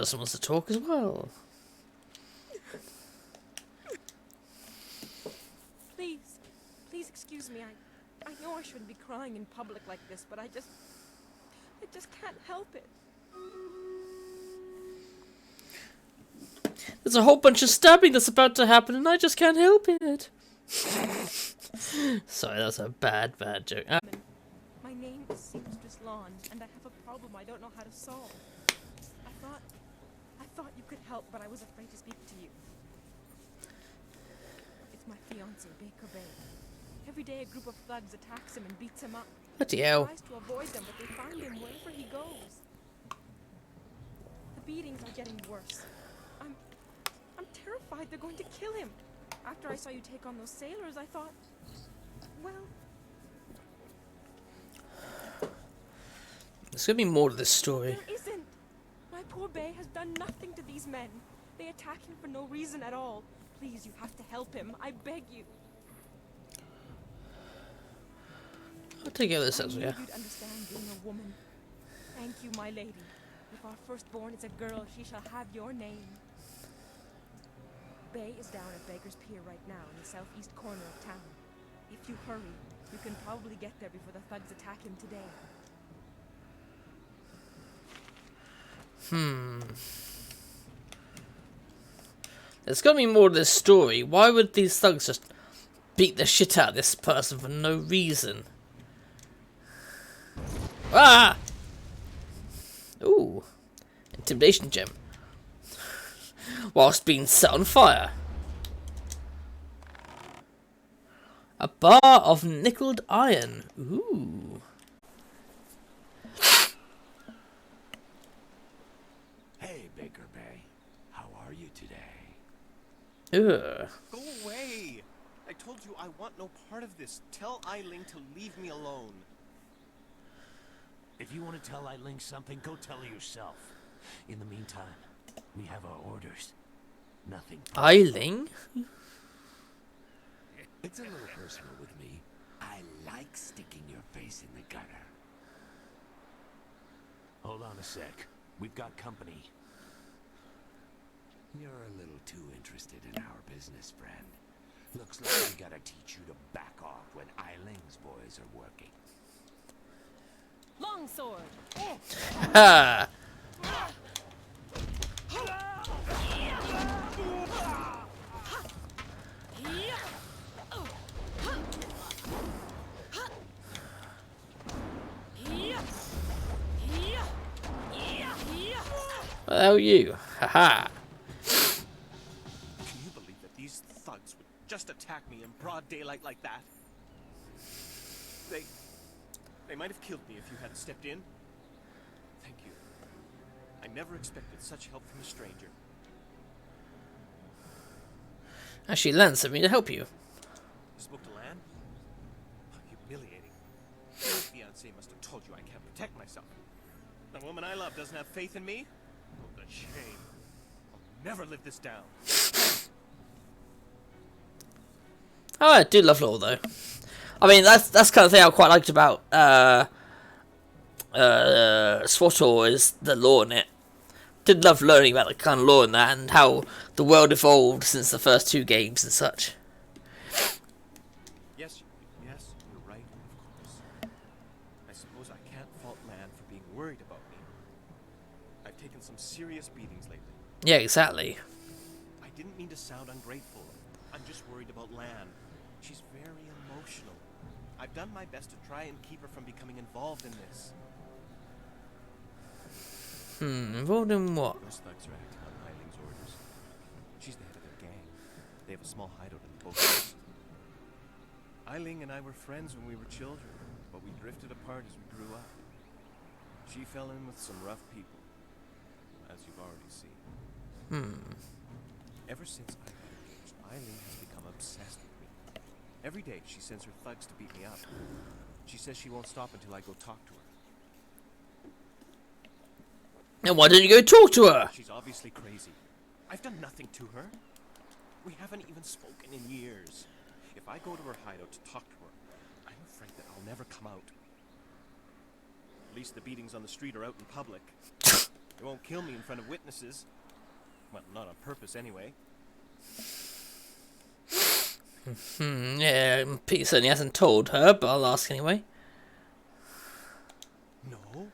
person wants to talk as well. Please excuse me. I know I shouldn't be crying in public like this, but I just can't help it. There's a whole bunch of stabbing that's about to happen, and I just can't help it. Sorry, that's a bad joke. My name is Seamstress, and I have a problem I don't know how to solve. I thought you could help, but I was afraid to speak to you. It's my fiancé, Baker Bay. Every day a group of thugs attacks him and beats him up. Bloody He hell. tries to avoid them, but they find him wherever he goes. The beatings are getting worse. I'm terrified they're going to kill him. After I saw you take on those sailors, I thought, well... There's gonna be more to this story. There isn't. My poor Bay has done nothing to these men. They attack him for no reason at all. Please, you have to help him. I beg you. I'll take care of this, yeah. You'd understand being a woman. Thank you, my lady. If our firstborn is a girl, she shall have your name. Bay is down at Baker's Pier right now in the southeast corner of town. If you hurry, you can probably get there before the thugs attack him today. There's gotta be more to this story. Why would these thugs just beat the shit out of this person for no reason? Ah! Ooh. Intimidation gem. Whilst being set on fire. A bar of nickeled iron. Ooh. Hey, Baker Bay. How are you today? Ugh. Go away! I told you I want no part of this. Tell Eiling to leave me alone. If you want to tell Eiling something, go tell her yourself. In the meantime, we have our orders. Nothing. Eiling? It's a little personal with me. I like sticking your face in the gutter. Hold on a sec. We've got company. You're a little too interested in our business, friend. Looks like we gotta teach you to back off when Eiling's boys are working. Longsword! Ha! How are you? Haha. Can you believe that these thugs would just attack me in broad daylight like that? They might have killed me if you hadn't stepped in. Thank you. I never expected such help from a stranger. Actually, Lan sent me to help you. You spoke to Lan? How humiliating. Your fiancé must have told you I can't protect myself. The woman I love doesn't have faith in me? Oh, the shame. I'll never live this down. Oh, I do love law though. I mean, that's kind of thing I quite liked about SWTOR is the law in it. Did love learning about the kind of law in that and how the world evolved since the first two games and such. Yes, you're right, of course. I suppose I can't fault Lan for being worried about me. I've taken some serious beatings lately. Yeah, exactly. I didn't mean to sound ungrateful. I'm just worried about Lan. She's very emotional. I've done my best to try and keep her from becoming involved in this. Involved in what? Those thugs are acting on Eiling's orders. She's the head of their gang. They have a small hideout in both. Eiling and I were friends when we were children, but we drifted apart as we grew up. She fell in with some rough people, as you've already seen. Ever since I got engaged, Eiling has become obsessed with me. Every day she sends her thugs to beat me up. She says she won't stop until I go talk to her. And why didn't you go talk to her? She's obviously crazy. I've done nothing to her. We haven't even spoken in years. If I go to her hideout to talk to her, I'm afraid that I'll never come out. At least the beatings on the street are out in public. They won't kill me in front of witnesses. Well, not on purpose anyway. Yeah, Pete certainly hasn't told her, but I'll ask anyway. No.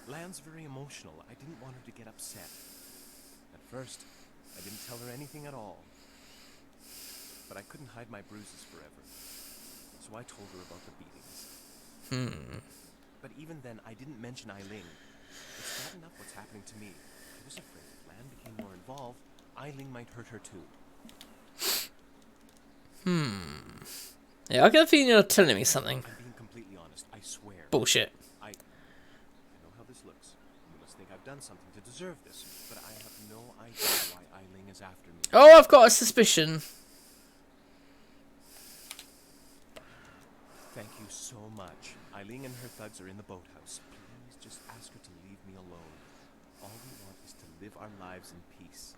Lan's very emotional. I didn't want her to get upset. At first, I didn't tell her anything at all. But I couldn't hide my bruises forever. So I told her about the beatings. But even then, I didn't mention Eileen. It's bad enough what's happening to me. I was afraid if Lan became more involved, Eileen might hurt her too. Yeah, I get a feeling you're telling me something. I'm being completely honest, I swear. Bullshit. I know how this looks. You must think I've done something to deserve this, but I have no idea why Eileen is after me. Oh, I've got a suspicion. Thank you so much. Eileen and her thugs are in the boathouse. Please just ask her to leave me alone. All we want is to live our lives in peace.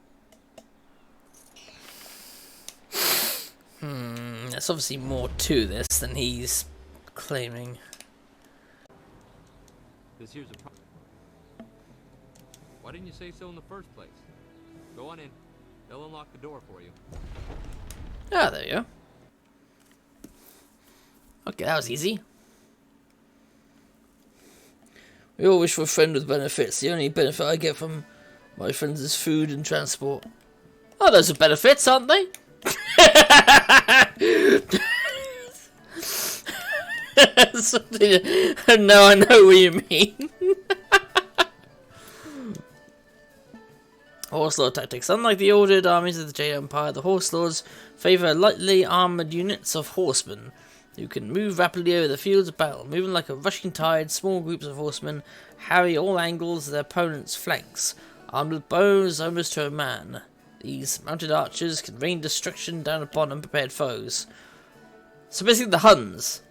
There's obviously more to this than he's claiming. This here's a problem. Why didn't you say so in the first place? Go on in. They'll unlock the door for you. Ah, there you go. Okay, that was easy. We all wish for a friend with benefits. The only benefit I get from my friends is food and transport. Oh, those are benefits, aren't they? No, I know what you mean. Horse Lord tactics. Unlike the ordered armies of the Jade Empire, the Horse Lords favour lightly armoured units of horsemen who can move rapidly over the fields of battle. Moving like a rushing tide, small groups of horsemen harry all angles of their opponent's flanks, armed with bows almost to a man. These mounted archers can rain destruction down upon unprepared foes. So basically the Huns.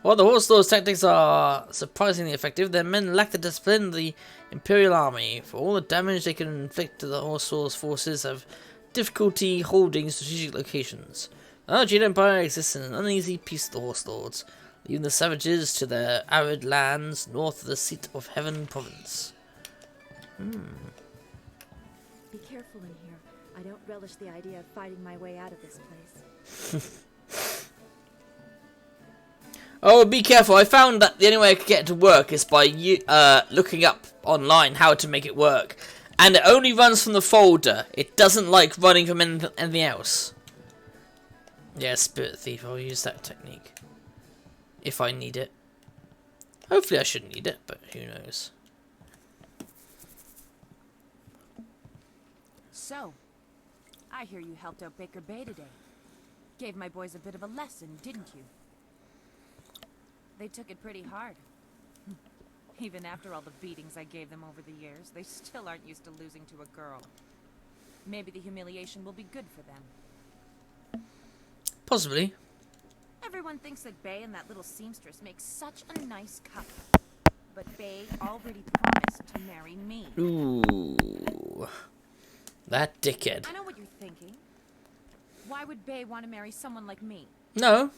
While the Horse Lords' tactics are surprisingly effective, their men lack the discipline of the Imperial Army. For all the damage they can inflict to the Horse Lords' forces have difficulty holding strategic locations. The Jade Empire exists in an uneasy peace with the Horse Lords, leaving the savages to their arid lands north of the seat of Heaven province. Be careful in here. I don't relish the idea of fighting my way out of this place. Oh, be careful. I found that the only way I could get it to work is by looking up online how to make it work. And it only runs from the folder. It doesn't like running from anything else. Yeah, Spirit Thief. I'll use that technique. If I need it. Hopefully I shouldn't need it, but who knows. So, I hear you helped out Baker Bay today. Gave my boys a bit of a lesson, didn't you? They took it pretty hard. Even after all the beatings I gave them over the years, they still aren't used to losing to a girl. Maybe the humiliation will be good for them. Possibly. Everyone thinks that Bay and that little seamstress make such a nice couple. But Bay already promised to marry me. Ooh. That dickhead. I know what you're thinking. Why would Bay want to marry someone like me? No.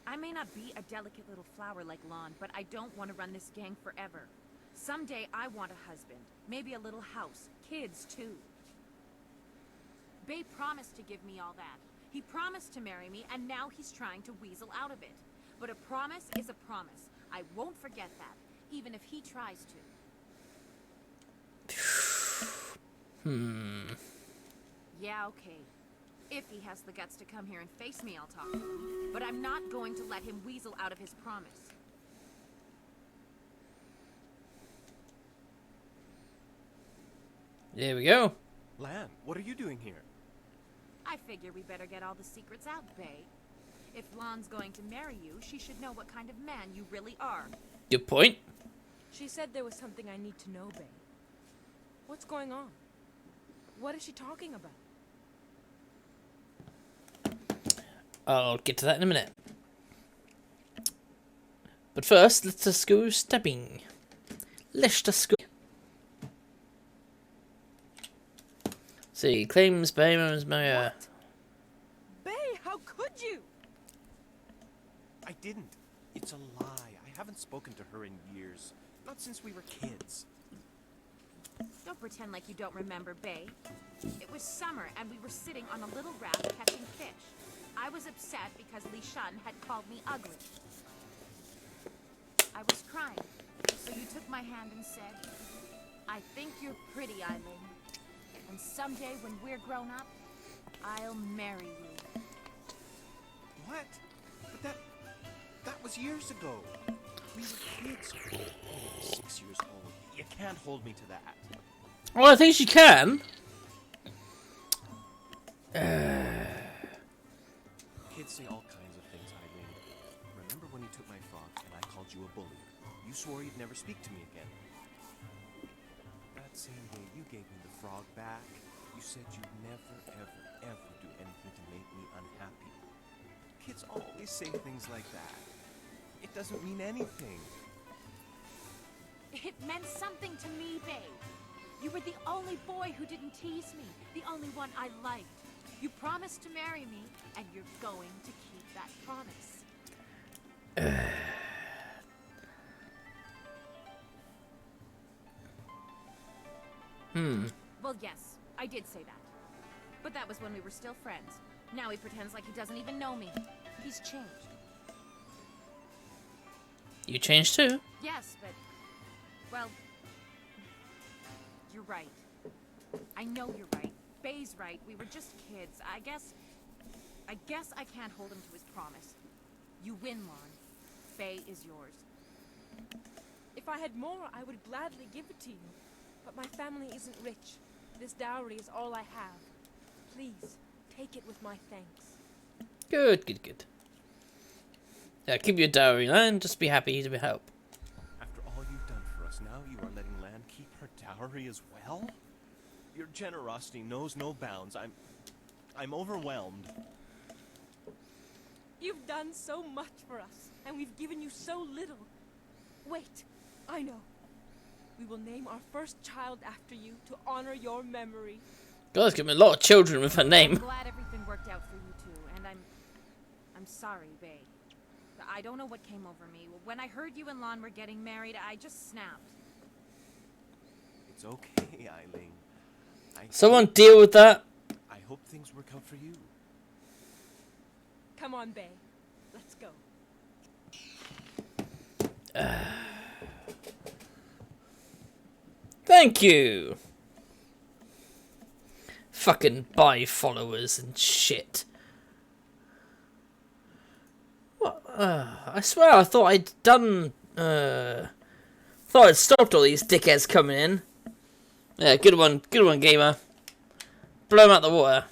I may not be a delicate little flower like Lon, but I don't want to run this gang forever. Someday I want a husband, maybe a little house, kids too. Bay promised to give me all that. He promised to marry me, and now he's trying to weasel out of it. But a promise is a promise. I won't forget that, even if he tries to. Yeah, okay. If he has the guts to come here and face me, I'll talk to him. But I'm not going to let him weasel out of his promise. There we go. Lan, what are you doing here? I figure we better get all the secrets out, Bay. If Lon's going to marry you, she should know what kind of man you really are. Good point. She said there was something I need to know, Bay. What's going on? What is she talking about? I'll get to that in a minute. But first, let us go stepping. Let us go. See, claims Bay was Maria. Bay, how could you? I didn't. It's a lie. I haven't spoken to her in years. Not since we were kids. Don't pretend like you don't remember, Bae. It was summer, and we were sitting on a little raft catching fish. I was upset because Li Shun had called me ugly. I was crying, so you took my hand and said, I think you're pretty, Eileen. And someday when we're grown up, I'll marry you. What? But that was years ago. We were kids. Oh, 6 years old. You can't hold me to that. Well, I think she can. Kids say all kinds of things, Eileen. Remember when you took my frog and I called you a bully? You swore you'd never speak to me again. That same day you gave me the frog back, you said you'd never, ever, ever do anything to make me unhappy. Kids always say things like that. It doesn't mean anything. It meant something to me, Bae. You were the only boy who didn't tease me, the only one I liked. You promised to marry me, and you're going to keep that promise. Well, yes, I did say that. But that was when we were still friends. Now he pretends like he doesn't even know me. He's changed. You changed too. Yes, but... well... you're right. I know you're right. Bae's right. We were just kids. I guess I can't hold him to his promise. You win, Lon. Bae is yours. If I had more, I would gladly give it to you. But my family isn't rich. This dowry is all I have. Please, take it with my thanks. Good, good, good. Yeah, keep your dowry, and just be happy to help. After all you've done for us, now you are letting Lan keep her dowry as well? Your generosity knows no bounds. I'm overwhelmed. You've done so much for us, and we've given you so little. Wait, I know. We will name our first child after you to honor your memory. God's given me a lot of children with her I'm name. glad everything worked out for you two, and I'm sorry, Bae. I don't know what came over me. When I heard you and Lon were getting married, I just snapped. It's okay, Eileen. Someone deal with that. I hope things work out for you. Come on, Bae. Let's go. Thank you. Fucking buy followers and shit. What? I swear I thought I'd done... thought I'd stopped all these dickheads coming in. Yeah, good one, gamer. Blow 'em out the water.